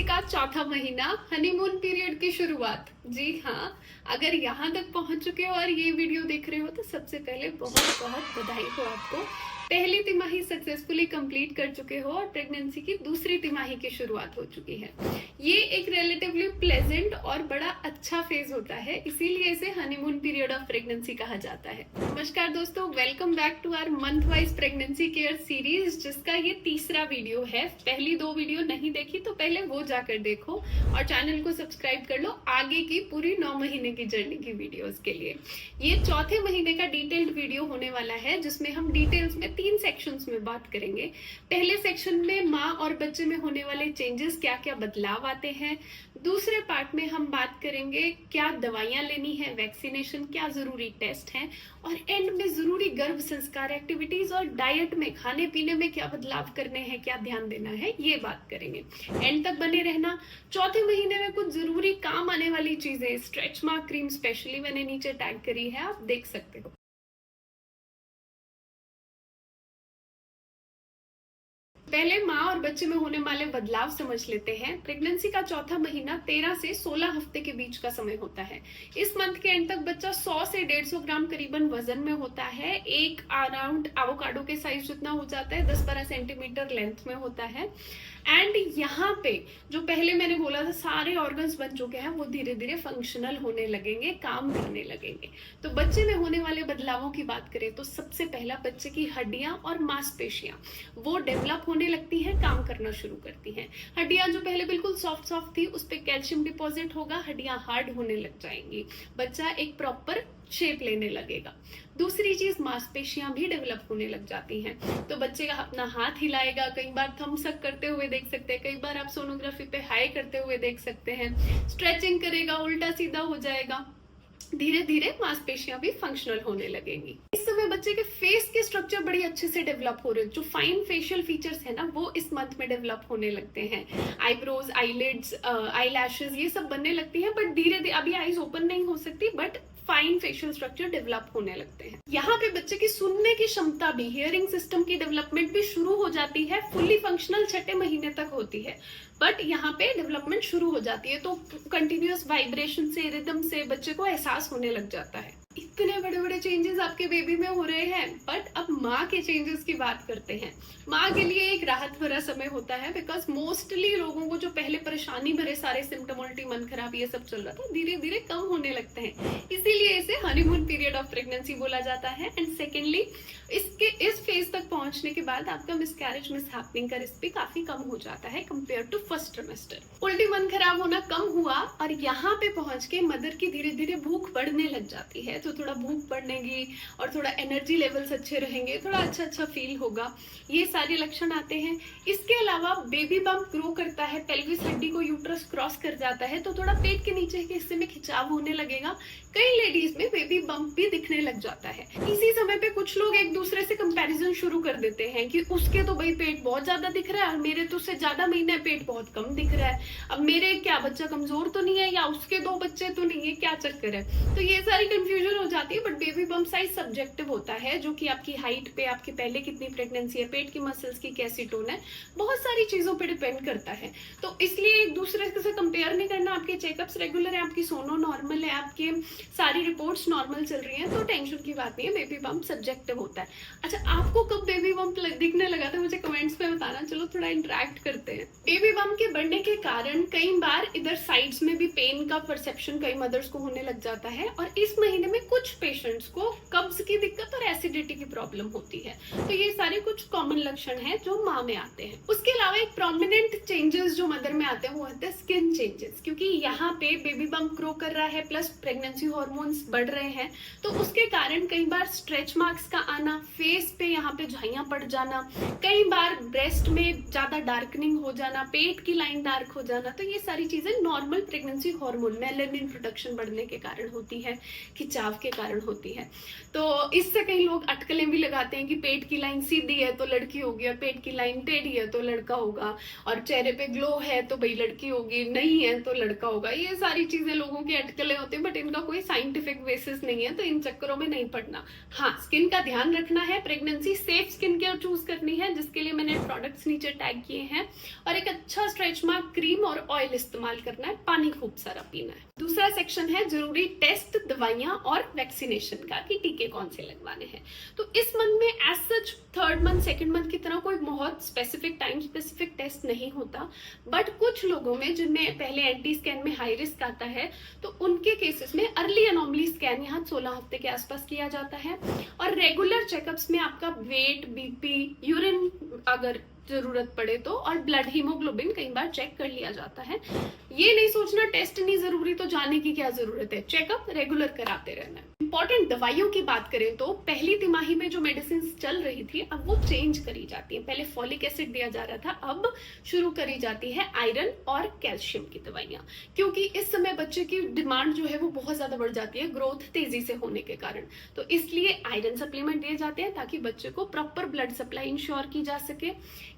का चौथा महीना, हनीमून पीरियड की शुरुआत। जी हाँ, अगर यहाँ तक पहुंच चुके हो और ये वीडियो देख रहे हो तो सबसे पहले बहुत बहुत बधाई हो आपको। पहली तिमाही सक्सेसफुली कंप्लीट कर चुके हो और प्रेगनेंसी की दूसरी तिमाही की शुरुआत हो चुकी है। ये एक रिलेटिवली प्लेजेंट और बड़ा अच्छा फेज होता है, इसीलिए इसे हनीमून पीरियड ऑफ प्रेगनेंसी कहा जाता है। नमस्कार दोस्तों, welcome back to our month wise pregnancy care series, जिसका ये तीसरा वीडियो है। पहली दो वीडियो नहीं देखी तो पहले वो जाकर देखो और चैनल को सब्सक्राइब कर लो आगे की पूरी 9 महीने की जर्नी की वीडियोस के लिए। ये चौथे महीने का डिटेल्ड वीडियो होने वाला है, जिसमें हम डिटेल्स में 3 सेक्शंस में बात करेंगे। पहले सेक्शन में माँ और बच्चे में होने वाले चेंजेस, क्या क्या बदलाव आते हैं। दूसरे पार्ट में हम बात करेंगे क्या दवाइयां लेनी है, वैक्सीनेशन, क्या जरूरी टेस्ट हैं, और एंड में जरूरी गर्भ संस्कार एक्टिविटीज और डाइट में, खाने पीने में क्या बदलाव करने हैं, क्या ध्यान देना है, ये बात करेंगे। एंड तक बने रहना। चौथे महीने में कुछ जरूरी काम आने वाली चीजें, स्ट्रेच मार्क क्रीम स्पेशली मैंने नीचे टैग करी है, आप देख सकते हो। पहले माँ और बच्चे में होने वाले बदलाव समझ लेते हैं। प्रेगनेंसी का चौथा महीना 13 से 16 हफ्ते के बीच का समय होता है। इस मंथ के एंड तक बच्चा 100 से 150 ग्राम करीबन वजन में होता है। एक अराउंड एवोकाडो के साइज जितना हो जाता है, 10-12 सेंटीमीटर लेंथ में होता है। एंड यहाँ पे जो पहले मैंने बोला था सारे ऑर्गन्स बन चुके हैं, वो धीरे धीरे फंक्शनल होने लगेंगे, काम करने लगेंगे। तो बच्चे में होने वाले बदलावों की बात करें तो सबसे पहला, बच्चे की हड्डियां और मांसपेशियां वो डेवलप होने लगती हैं, काम करना शुरू करती हैं। हड्डियां जो पहले बिल्कुल सॉफ्ट सॉफ्ट थी, उस पे कैल्शियम डिपॉजिट होगा, हड्डियां हार्ड होने लग जाएंगी, बच्चा एक प्रॉपर शेप लेने लगेगा। दूसरी चीज, मांसपेशियां भी डेवलप होने लग जाती हैं। तो बच्चे का अपना हाथ हिलाएगा, कई बार थम्स अप करते हुए देख सकते हैं, कई बार आप सोनोग्राफी पे हाई करते हुए देख सकते हैं। स्ट्रेचिंग करेगा, उल्टा सीधा हो जाएगा। धीरे धीरे मांसपेशियां भी फंक्शनल होने लगेंगी। इस समय बच्चे के फेस के स्ट्रक्चर बड़ी अच्छे से डेवलप हो रहे हैं। जो फाइन फेशियल फीचर्स है ना, वो इस मंथ में डेवलप होने लगते हैं। आईब्रोज, आईलिड्स, आई लैशेज, ये सब बनने लगती है, बट धीरे धीरे, अभी आईज ओपन नहीं हो सकती, but fine facial structure develop होने लगते हैं। यहाँ पे बच्चे की सुनने की क्षमता भी, हियरिंग सिस्टम की डेवलपमेंट भी शुरू हो जाती है। फुल्ली फंक्शनल छठे महीने तक होती है, बट यहाँ पे डेवलपमेंट शुरू हो जाती है। तो कंटिन्यूअस वाइब्रेशन से, रिदम से बच्चे को एहसास होने लग जाता है। इतने बड़े बड़े चेंजेस आपके बेबी में हो रहे हैं, बट अब माँ के चेंजेस की बात करते हैं। माँ के लिए एक राहत भरा समय होता है, बिकॉज मोस्टली लोगों को जो पहले परेशानी भरे सारे सिम्टम, उल्टी, मन खराब, ये सब चल रहा था, धीरे धीरे कम होने लगते हैं। इसीलिए इसे हनीमून पीरियड ऑफ प्रेगनेंसी बोला जाता है। एंड सेकेंडली, इस फेज तक पहुंचने के बाद आपका मिसकैरेज, मिसहैपनिंग का रिस्क भी काफी कम हो जाता है कंपेयर टू फर्स्ट ट्रिमेस्टर। उल्टी, मन खराब होना कम हुआ, और यहाँ पे पहुंच के मदर की धीरे धीरे भूख बढ़ने लग जाती है। तो थोड़ा भूख बढ़नेगी और थोड़ा एनर्जी लेवल्स अच्छे रहेंगे, थोड़ा अच्छा फील होगा, ये सारे लक्षण आते हैं। इसके अलावा बेबी बम्प ग्रो करता है, पेल्विस हड्डी को यूट्रस क्रॉस कर जाता है, तो थोड़ा पेट के नीचे के हिस्से में खिंचाव होने लगेगा। कई लेडीज में बेबी बम्प भी दिखने लग जाता है। इसी समय पे कुछ लोग एक दूसरे से कंपैरिजन शुरू कर देते हैं कि उसके तो भाई पेट बहुत ज्यादा दिख रहा है और मेरे तो उससे ज्यादा महीने पेट बहुत कम दिख रहा है, अब मेरे क्या बच्चा कमजोर तो नहीं है, या उसके 2 बच्चे तो नहीं है, क्या चक्कर है। तो ये सारी कंफ्यूजन हो जाती है। But baby bump size subjective होता है, जो कि आपकी हाइट पे, आपकी पहले कितनी प्रेगनेंसी है, पेट की मसल्स की कैसी टोन है, बहुत सारी चीजों पे डिपेंड करता है। तो इसलिए एक दूसरे से कंपेयर नहीं करना। आपके चेकअप्स रेगुलर है, आपकी सोनो नॉर्मल है, आपके सारी रिपोर्ट्स नॉर्मल चल रही हैं, तो टेंशन की बात नहीं है। बेबी बम्प सब्जेक्टिव होता है। अच्छा, आपको कब बेबी बम्प दिखने लगा था, मुझे कमेंट्स में बताना। चलो थोड़ा इंटरेक्ट करते हैं। बेबी बम्प के बढ़ने के कारण कई बार इधर साइड्स में भी पेन का परसेप्शन कई मदर्स को होने लग जाता है, और इस महीने में कुछ पेशेंट्स को कब्ज की दिक्कत और एसिडिटी की प्रॉब्लम होती है। तो ये सारे कुछ कॉमन लक्षण हैं जो माँ में आते हैं। उसके अलावा एक प्रोमिनेंट चेंजेस जो मदर में आते हैं वो होते हैं स्किन चेंजेस, क्योंकि यहाँ पे बेबी बम्प ग्रो कर रहा है, प्लस प्रेगनेंसी हार्मोन्स बढ़ रहे हैं, तो उसके कारण कई बार स्ट्रेच मार्क्स का आना, फेस पे यहाँ पे झाइयां पड़ जाना, कई बार ब्रेस्ट में ज्यादा डार्कनिंग हो जाना, पेट की लाइन डार्क हो जाना, तो ये सारी चीजें normal pregnancy hormone melanin production बढ़ने के कारण होती है, खिंचाव के कारण होती है। तो इससे कई लोग अटकलें भी लगाते हैं कि पेट की लाइन सीधी है तो लड़की होगी और पेट की लाइन टेढ़ी है तो लड़का होगा, और चेहरे पे ग्लो है तो भाई लड़की होगी, नहीं है तो लड़का होगा। ये सारी चीजें लोगों की अटकलें होती है, बट इनका कोई साइंटिफिक बेसिस नहीं है, तो इन चक्करों में नहीं पड़ना। हाँ, स्किन का ध्यान रखना है, pregnancy safe skin care choose करनी है, जिसके लिए मैंने प्रोडक्ट्स नीचे टैग किए हैं, और एक अच्छा स्ट्रेच मार्क, क्रीम और ऑयल इस्तेमाल करना है, पानी खूब सारा पीना है। दूसरा सेक्शन है जरूरी टेस्ट, दवाइयां और वैक्सीनेशन का, कि टीके कौन से लगवाने हैं। तो इस मंथ में as such third month second month की तरह कोई बहुत स्पेसिफिक टाइम स्पेसिफिक टेस्ट नहीं होता, बट कुछ लोगों में जिनमें पहले एंटी स्कैन में हाई रिस्क आता है, तो उनके केसेस में अर्ली एनोमली स्कैन यहाँ 16 हफ्ते के आसपास किया जाता है, और रेगुलर चेकअप्स में आपका वेट, बीपी, यूरिन अगर जरूरत पड़े तो, और ब्लड हीमोग्लोबिन कई बार चेक कर लिया जाता है। ये नहीं सोचना टेस्ट नहीं जरूरी तो जाने की क्या जरूरत है, चेकअप रेगुलर कराते रहना है। इंपॉर्टेंट दवाइयों की बात करें तो पहली तिमाही में जो मेडिसिन चल रही थी अब वो चेंज करी जाती है। पहले फॉलिक एसिड दिया जा रहा था, अब शुरू करी जाती है आयरन और कैल्शियम की दवाइयां, क्योंकि इस समय बच्चे की डिमांड जो है वो बहुत ज्यादा बढ़ जाती है ग्रोथ तेजी से होने के कारण। तो इसलिए आयरन सप्लीमेंट दिए जाते हैं ताकि बच्चे को प्रॉपर ब्लड सप्लाई इंश्योर की जा सके।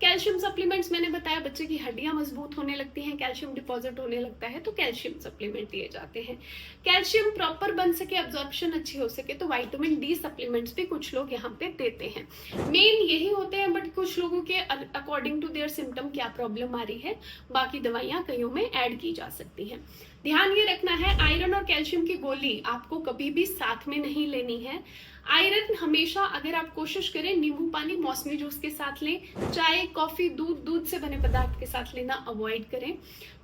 कैल्शियम सप्लीमेंट्स मैंने बताया, बच्चे की हड्डियां मजबूत होने लगती हैं, कैल्शियम डिपॉजिट होने लगता है, तो कैल्शियम सप्लीमेंट दिए जाते हैं। कैल्शियम प्रॉपर बन सके, अब्जॉर्प्शन अच्छी हो सके, तो विटामिन डी सप्लीमेंट्स भी कुछ लोग यहाँ पे देते हैं। मेन यही होते हैं, बट कुछ लोगों के अकॉर्डिंग टू देयर सिम्टम क्या प्रॉब्लम आ रही है, बाकी दवाइयां कईयों में ऐड की जा सकती हैं। ध्यान ये रखना है, आयरन और कैल्शियम की गोली आपको कभी भी साथ में नहीं लेनी है। आयरन हमेशा अगर आप कोशिश करें नींबू पानी, मौसमी जूस के साथ लें, चाय, कॉफी, दूध से बने पदार्थ के साथ लेना अवॉइड करें।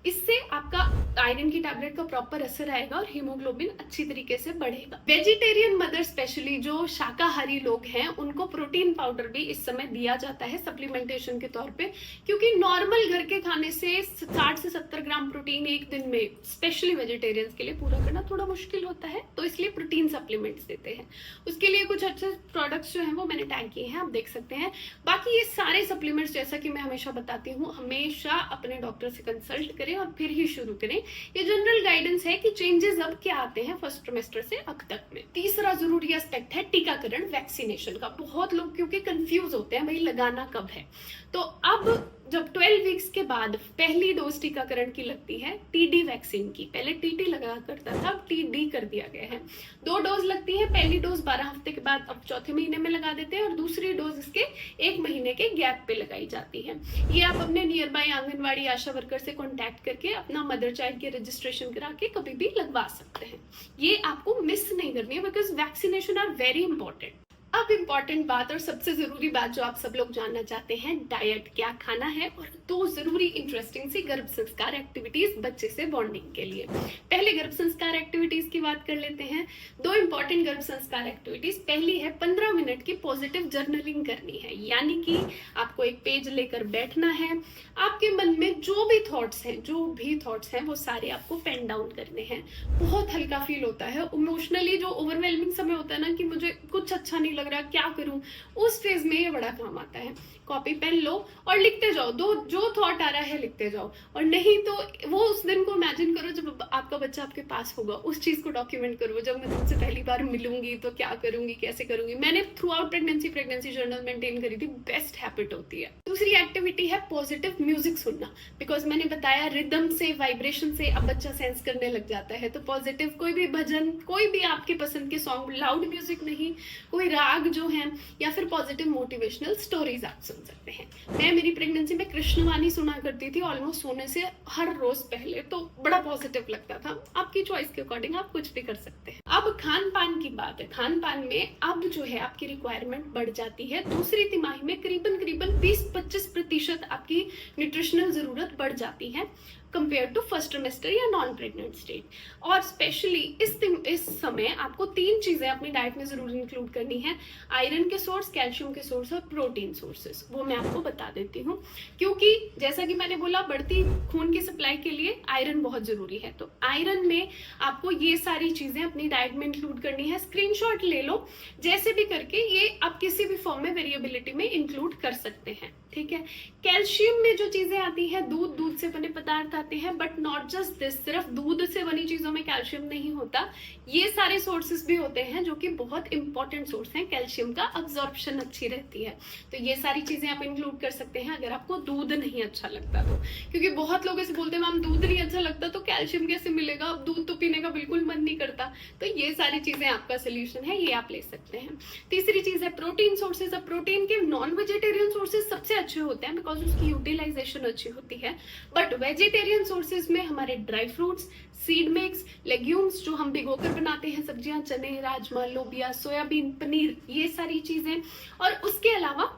इससे आपका आयरन की टैबलेट का प्रॉपर असर आएगा और हीमोग्लोबिन अच्छी तरीके से बढ़ेगा। वेजिटेरियन मदर, स्पेशली जो शाकाहारी लोग हैं, उनको प्रोटीन पाउडर भी इस समय दिया जाता है सप्लीमेंटेशन के तौर पे, क्योंकि नॉर्मल घर के खाने से 60 से 70 ग्राम प्रोटीन एक दिन में स्पेशली वेजिटेरियंस के लिए पूरा करना थोड़ा मुश्किल होता है, तो इसलिए प्रोटीन सप्लीमेंट्स देते हैं। उसके लिए कुछ अच्छे प्रोडक्ट्स जो हैं वो मैंने टैग किए हैं, आप देख सकते हैं। बाकी ये सारे सप्लीमेंट्स, जैसा कि मैं हमेशा बताती हूँ, हमेशा अपने डॉक्टर से कंसल्ट करें और फिर ही शुरू करें। ये जनरल गाइडेंस है कि चेंजेस अब क्या आते हैं फर्स्ट ट्रिमेस्टर से अब तक में। तीसरा जरूरी एस्पेक्ट है टीकाकरण, वैक्सीनेशन का। बहुत लोग क्योंकि कंफ्यूज होते हैं भाई लगाना कब है, तो अब जब 12 वीक्स के बाद पहली डोज टीकाकरण की लगती है टीडी वैक्सीन की। पहले टीटी लगा करता था, अब टीडी कर दिया गया है। 2 डोज लगती है, पहली डोज 12 हफ्ते के बाद अब चौथे महीने में लगा देते हैं, और दूसरी डोज इसके 1 महीने के गैप पे लगाई जाती है। ये आप अपने near by anganwadi Asha worker से कॉन्टैक्ट करके अपना मदर चाइल्ड के रजिस्ट्रेशन करा के कभी भी लगवा सकते हैं। ये आपको मिस नहीं करनी है, because vaccinations are very important. अब इम्पॉर्टेंट बात और सबसे जरूरी बात जो आप सब लोग जानना चाहते हैं, डाइट क्या खाना है, और 2 जरूरी इंटरेस्टिंग सी गर्भ संस्कार एक्टिविटीज बच्चे से बॉन्डिंग के लिए। पहले गर्भ संस्कार एक्टिविटीज की बात कर लेते हैं। 2 इंपॉर्टेंट गर्भ संस्कार एक्टिविटीज। पहली है 15 मिनट की पॉजिटिव जर्नलिंग करनी है, यानी कि आपको एक पेज लेकर बैठना है, आपके मन में जो भी थॉट्स हैं वो सारे आपको पेन डाउन करने हैं। बहुत हल्का फील होता है, इमोशनली जो ओवरवेलमिंग समय होता है ना कि मुझे कुछ अच्छा नहीं लग रहा, क्या करूं, उस फेज में ये बड़ा काम आता है। कॉपी पेन लो और लिखते जाओ, जो थॉट आ रहा है लिखते जाओ, और नहीं तो वो उस दिन को इमेजिन करो जब आपका बच्चा आपके पास होगा, उस चीज को डॉक्यूमेंट करो। जब मैं तुमसे पहली बार मिलूंगी तो क्या करूंगी, कैसे करूंगी। मैंने through out pregnancy journal maintain करी थी, बेस्ट हैबिट होती है। दूसरी एक्टिविटी है पॉजिटिव म्यूजिक सुनना, बिकॉज मैंने बताया रिदम से, वाइब्रेशन से अब बच्चा सेंस करने लग जाता है। तो पॉजिटिव कोई भी भजन, कोई भी आपके पसंद के सॉन्ग, लाउड म्यूजिक नहीं, कोई राग जो है, या फिर पॉजिटिव मोटिवेशनल स्टोरीज आप सुन सकते हैं। मैं मेरी प्रेगनेंसी में कृष्णवाणी सुना करती थी ऑलमोस्ट सोने से हर रोज पहले, तो बड़ा पॉजिटिव लगता था। आपकी चॉइस के अकॉर्डिंग आप कुछ भी कर सकते हैं। अब खान पान की बात है। खान पान में अब जो है आपकी रिक्वायरमेंट बढ़ जाती है। दूसरी तिमाही में करीबन 20-25% आपकी न्यूट्रिशनल जरूरत बढ़ जाती है कंपेयर टू फर्स्ट ट्रिमेस्टर या नॉन प्रेग्नेंट स्टेट। और स्पेशली इस समय आपको 3 चीजें अपनी डाइट में जरूर इंक्लूड करनी है, आयरन के सोर्स, कैल्शियम के सोर्स और प्रोटीन सोर्सेस। वो मैं आपको बता देती हूँ, क्योंकि जैसा कि मैंने बोला बढ़ती खून की सप्लाई के लिए आयरन बहुत जरूरी है। तो आयरन में आपको ये सारी चीजें अपनी डाइट में इंक्लूड करनी है। स्क्रीनशॉट ले लो, जैसे भी करके ये आप किसी भी फॉर्म में वेरिएबिलिटी में इंक्लूड कर सकते हैं। ठीक है। कैल्शियम में जो चीजें आती हैं, दूध से बने पदार्थ आते हैं, बट नॉट जस्ट दिस, सिर्फ दूध से बनी चीजों में कैल्शियम नहीं होता, ये सारे सोर्सेस भी होते हैं जो कि बहुत इंपॉर्टेंट सोर्स हैं कैल्शियम का, अब्जॉर्प्शन अच्छी रहती है। तो ये सारी चीजें आप इंक्लूड कर सकते हैं अगर आपको दूध नहीं अच्छा लगता तो, क्योंकि बहुत लोग ऐसे बोलते हैं मैम दूध नहीं अच्छा लगता तो कैल्शियम कैसे मिलेगा, अब दूध तो पीने का बिल्कुल मन नहीं करता। तो ये सारी चीजें आपका सोल्यूशन है, ये आप ले सकते हैं। तीसरी चीज है प्रोटीन सोर्सेज। अब प्रोटीन के नॉन वेजिटेरियन सोर्सेज सबसे अच्छे होते हैं बिकॉज उसकी यूटिलाइजेशन अच्छी होती है, बट वेजिटेरियन सोर्सेज में हमारे dry fruits, seed mix, legumes जो हम भिगोकर बनाते हैं, सब्जियां, चने, राजमा, लोबिया, सोयाबीन, पनीर, ये सारी चीजें। और उसके अलावा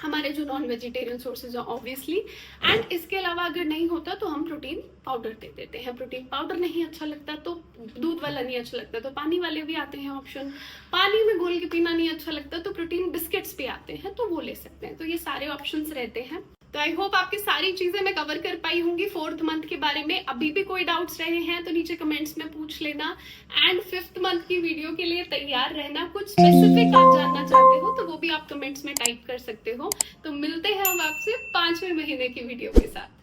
हमारे जो नॉन वेजिटेरियन सोर्सेज हैं ऑब्वियसली, एंड इसके अलावा अगर नहीं होता तो हम प्रोटीन पाउडर दे देते हैं। प्रोटीन पाउडर नहीं अच्छा लगता तो, दूध वाला नहीं अच्छा लगता तो पानी वाले भी आते हैं ऑप्शन, पानी में घोल के पीना नहीं अच्छा लगता तो प्रोटीन बिस्किट्स भी आते हैं, तो वो ले सकते हैं। तो ये सारे ऑप्शंस रहते हैं। तो आई होप आपकी सारी चीजें मैं कवर कर पाई होंगी 4th मंथ के बारे में। अभी भी कोई डाउट्स रहे हैं तो नीचे कमेंट्स में पूछ लेना, एंड 5th मंथ की वीडियो के लिए तैयार रहना। कुछ स्पेसिफिक आप जानना चाहते हो तो वो भी आप कमेंट्स में टाइप कर सकते हो। तो मिलते हैं हम आपसे 5वें महीने की वीडियो के साथ।